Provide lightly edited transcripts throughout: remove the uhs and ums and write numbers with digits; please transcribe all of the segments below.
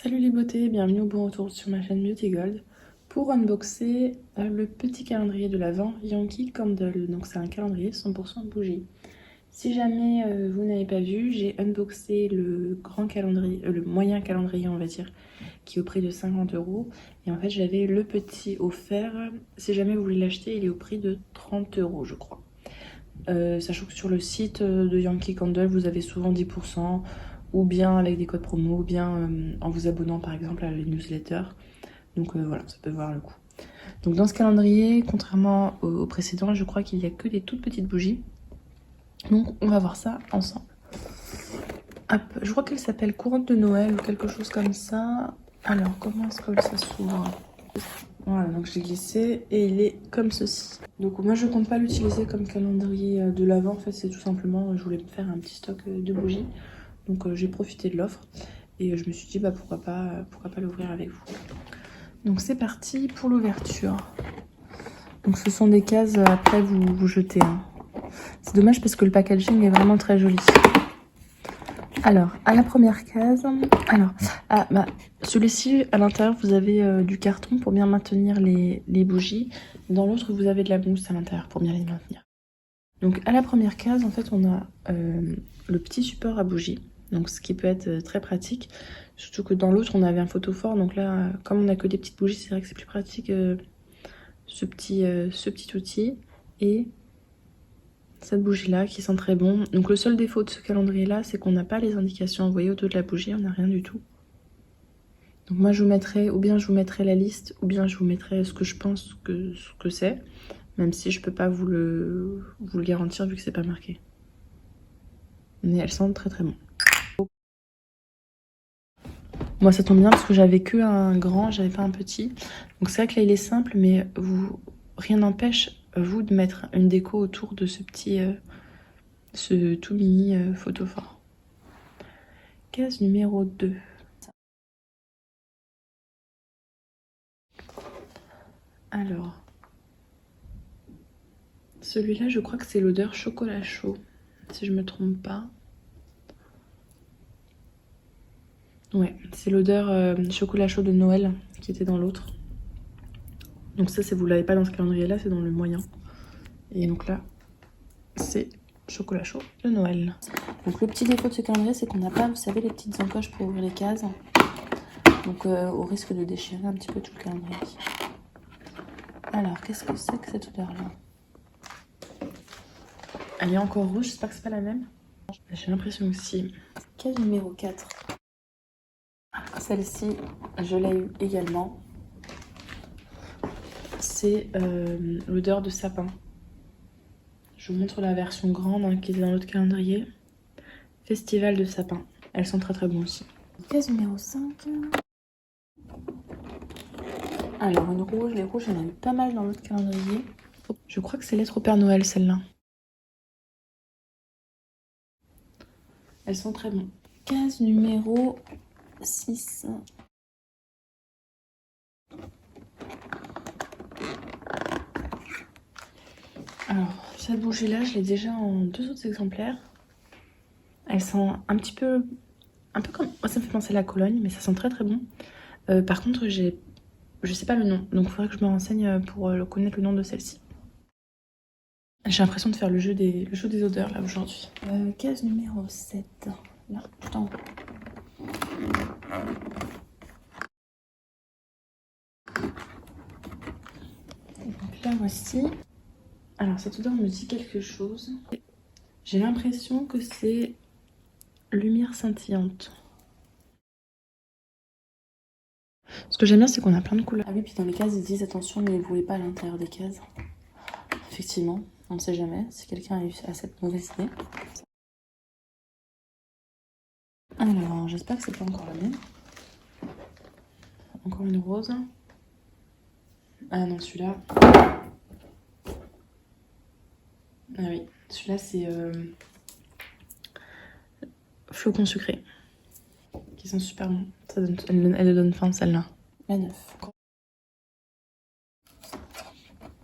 Salut les beautés, bienvenue au bon retour sur ma chaîne Beauty Gold pour unboxer le petit calendrier de l'Avent Yankee Candle. Donc c'est un calendrier 100% bougie. Si jamais vous n'avez pas vu, j'ai unboxé le grand calendrier, le moyen calendrier on va dire, qui est au prix de 50 €. Et en fait j'avais le petit offert. Si jamais vous voulez l'acheter, il est au prix de 30 € je crois. Sachant que sur le site de Yankee Candle, vous avez souvent 10%, ou bien avec des codes promo, ou bien en vous abonnant par exemple à la newsletter. Donc voilà, ça peut voir le coup. Donc dans ce calendrier, contrairement au précédent, je crois qu'il n'y a que des toutes petites bougies. Donc on va voir ça ensemble. Hop, je crois qu'elle s'appelle Couronne de Noël ou quelque chose comme ça. Alors, comment est-ce que ça s'ouvre? Voilà, donc j'ai glissé et il est comme ceci. Donc moi je compte pas l'utiliser comme calendrier de l'Avent, en fait c'est tout simplement, je voulais me faire un petit stock de bougies. Donc j'ai profité de l'offre et je me suis dit bah pourquoi pas l'ouvrir avec vous. Donc c'est parti pour l'ouverture. Donc ce sont des cases, après vous jetez. Hein. C'est dommage parce que le packaging est vraiment très joli. Alors, à la première case, celui-ci, à l'intérieur, vous avez du carton pour bien maintenir les bougies. Dans l'autre, vous avez de la mousse à l'intérieur pour bien les maintenir. Donc, à la première case, en fait, on a le petit support à bougie. Donc, ce qui peut être très pratique. Surtout que dans l'autre, on avait un photophore. Donc là, comme on n'a que des petites bougies, c'est vrai que c'est plus pratique ce petit outil. Et cette bougie là qui sent très bon. Donc le seul défaut de ce calendrier là, c'est qu'on n'a pas les indications envoyées au dos de la bougie, on n'a rien du tout. Donc moi je vous mettrai, ou bien je vous mettrai la liste, ou bien je vous mettrai ce que je pense que c'est, même si je peux pas vous le garantir vu que c'est pas marqué. Mais elles sentent très très bon. Moi ça tombe bien parce que j'avais que un grand, j'avais pas un petit. Donc c'est vrai que là il est simple, mais rien n'empêche vous de mettre une déco autour de ce petit, ce tout mini photophore. Case numéro 2. Alors, celui-là, je crois que c'est l'odeur chocolat chaud, si je me trompe pas. Ouais, c'est l'odeur chocolat chaud de Noël qui était dans l'autre. Donc ça, vous l'avez pas dans ce calendrier-là, c'est dans le moyen. Et donc là, c'est chocolat chaud de Noël. Donc le petit défaut de ce calendrier, c'est qu'on n'a pas, vous savez, les petites encoches pour ouvrir les cases. Donc au risque de déchirer un petit peu tout le calendrier. Alors, qu'est-ce que c'est que cette odeur-là? Elle est encore rouge, j'espère que c'est pas la même. J'ai l'impression aussi. Case numéro 4. Celle-ci, je l'ai eu également. C'est l'odeur de sapin. Je vous montre la version grande hein, qui est dans l'autre calendrier. Festival de sapin. Elles sont très très bonnes aussi. Case numéro 5. Alors une rouge, les rouges, il y en a eu pas mal dans l'autre calendrier. Je crois que c'est lettre au Père Noël celle-là. Elles sont très bonnes. Case numéro 6. Alors, cette bougie-là, je l'ai déjà en 2 autres exemplaires. Elle sent un peu comme... Moi, ça me fait penser à la Cologne, mais ça sent très très bon. Par contre, je sais pas le nom, donc il faudrait que je me renseigne pour connaître le nom de celle-ci. J'ai l'impression de faire le jeu des odeurs, là, aujourd'hui. Case numéro 7. Là, tout en haut. Donc là, voici. Alors, cette odeur me dit quelque chose. J'ai l'impression que c'est lumière scintillante. Ce que j'aime bien, c'est qu'on a plein de couleurs. Ah oui, puis dans les cases, ils disent attention, ne les brûlez pas à l'intérieur des cases. Effectivement, on ne sait jamais si quelqu'un a cette mauvaise idée. Alors, j'espère que c'est pas encore la même. Encore une rose. Ah non, celui-là. Ah oui, celui-là, c'est flocons sucrés. Qui sont super bons. Elle donne faim, celle-là. La 9.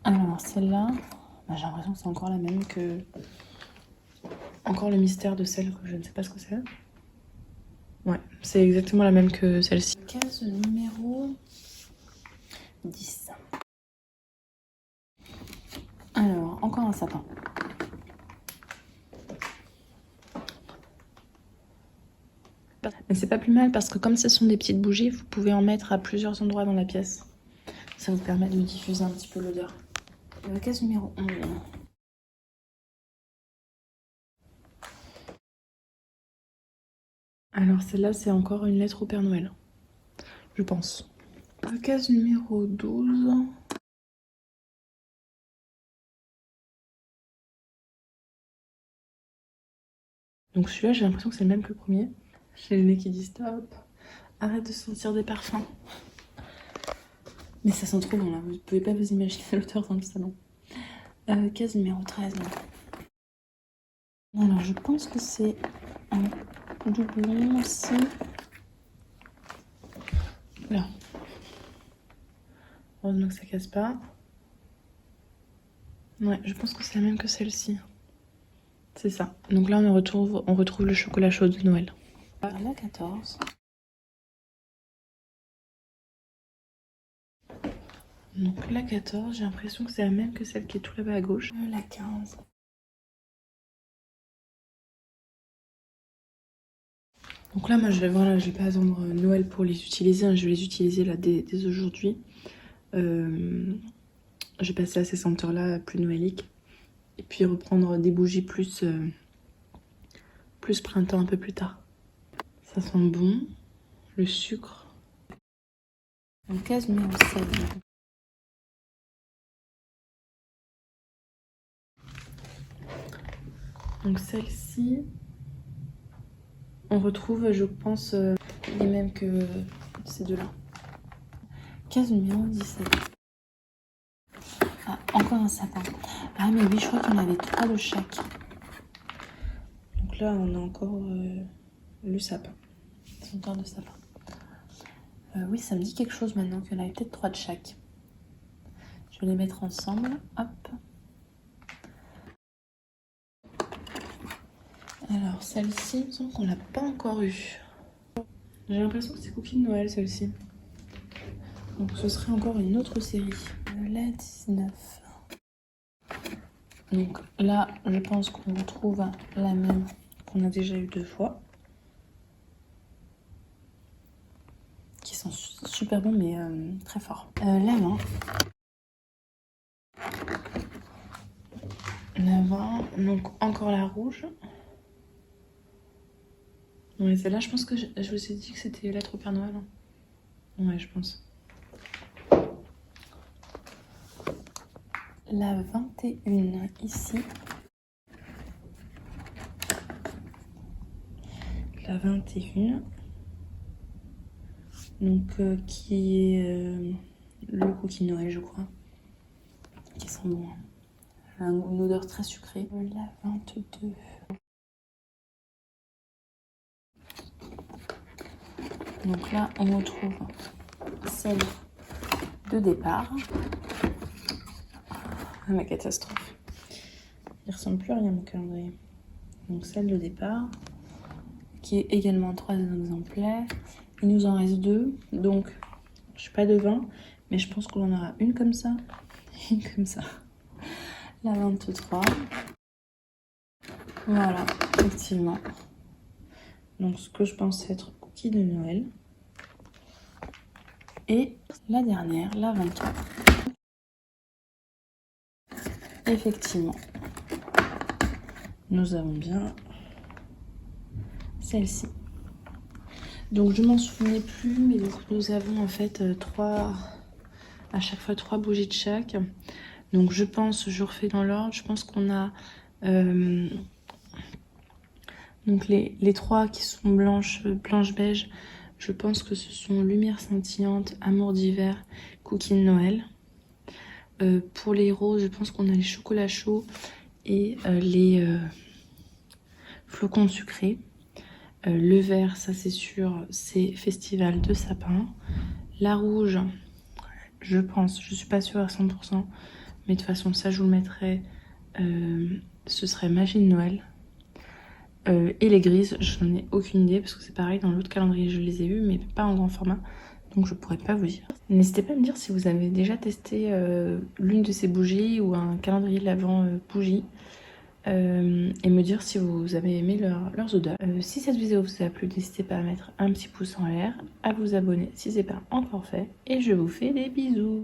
Alors, celle-là, bah, j'ai l'impression que c'est encore la même que... Encore le mystère de celle que je ne sais pas ce que c'est. Ouais, c'est exactement la même que celle-ci. Case numéro 10. Alors, encore un sapin. Mais c'est pas plus mal parce que comme ce sont des petites bougies, vous pouvez en mettre à plusieurs endroits dans la pièce. Ça vous permet de diffuser un petit peu l'odeur. Case numéro 11. Alors celle-là, c'est encore une lettre au Père Noël, je pense. Case numéro 12. Donc celui-là, j'ai l'impression que c'est le même que le premier. J'ai le nez qui dit stop. Arrête de sentir des parfums. Mais ça sent trop bon là, vous pouvez pas vous imaginer l'odeur dans le salon. Case numéro 13. Alors je pense que c'est un doublon aussi. Là. Heureusement que ça casse pas. Ouais, je pense que c'est la même que celle-ci. C'est ça. Donc là, on retrouve le chocolat chaud de Noël. La 14. Donc la 14, j'ai l'impression que c'est la même que celle qui est tout là-bas à gauche. La 15. Donc là, moi, je vais pas attendre Noël pour les utiliser. Hein. Je vais les utiliser là dès aujourd'hui. Je vais passer à ces senteurs-là plus noëliques. Et puis reprendre des bougies plus printemps un peu plus tard. Ça sent bon. Le sucre. Donc case numéro 16. Donc celle-ci, on retrouve, je pense, les mêmes que ces deux-là. Case numéro 17. Ah, encore un sapin. Ah mais oui, je crois qu'il y en avait 3 de chaque. Donc là, on a encore le sapin. Senteur de sapin. Oui, ça me dit quelque chose maintenant qu'il y en avait peut-être 3 de chaque. Je vais les mettre ensemble. Hop. Alors, celle-ci, il me semble qu'on l'a pas encore eue. J'ai l'impression que c'est cookie de Noël, celle-ci. Donc, ce serait encore une autre série. La 19. Donc là, je pense qu'on retrouve la même qu'on a déjà eu 2 fois. Qui sont super bons, mais très forts. La 20. La 20, donc encore la rouge. Ouais, celle-là, je pense que je vous ai dit que c'était lettre au Père Noël. Hein. Ouais, je pense. La 21, ici. La 21. Donc, qui est le cookie Noël, je crois. Qui sent bon. Une odeur très sucrée. La 22. Donc là, on retrouve celle de départ. Ah, ma catastrophe. Il ressemble plus à rien mon calendrier. Donc celle de départ, qui est également 3 exemplaires. Il nous en reste 2, donc je suis pas devin, mais je pense qu'on en aura une comme ça et une comme ça. La 23. Voilà, effectivement. Donc ce que je pense être cookie de Noël. Et la dernière, la 23. Effectivement, nous avons bien celle-ci. Donc je m'en souvenais plus, mais donc nous avons en fait à chaque fois 3 bougies de chaque. Donc je pense, je refais dans l'ordre, je pense qu'on a donc les 3 qui sont blanche beige. Je pense que ce sont lumière scintillante, amour d'hiver, cookie de Noël. Pour les roses, je pense qu'on a les chocolats chauds et les flocons sucrés. Le vert, ça c'est sûr, c'est festival de sapin. La rouge, je pense, je suis pas sûre à 100%, mais de toute façon ça je vous le mettrai, ce serait magie de Noël. Et les grises, je n'en ai aucune idée parce que c'est pareil, dans l'autre calendrier je les ai eues mais pas en grand format. Donc je pourrais pas vous dire. N'hésitez pas à me dire si vous avez déjà testé l'une de ces bougies ou un calendrier de l'Avent bougie. Et me dire si vous avez aimé leurs odeurs. Si cette vidéo vous a plu, n'hésitez pas à mettre un petit pouce en l'air, à vous abonner si ce n'est pas encore fait. Et je vous fais des bisous.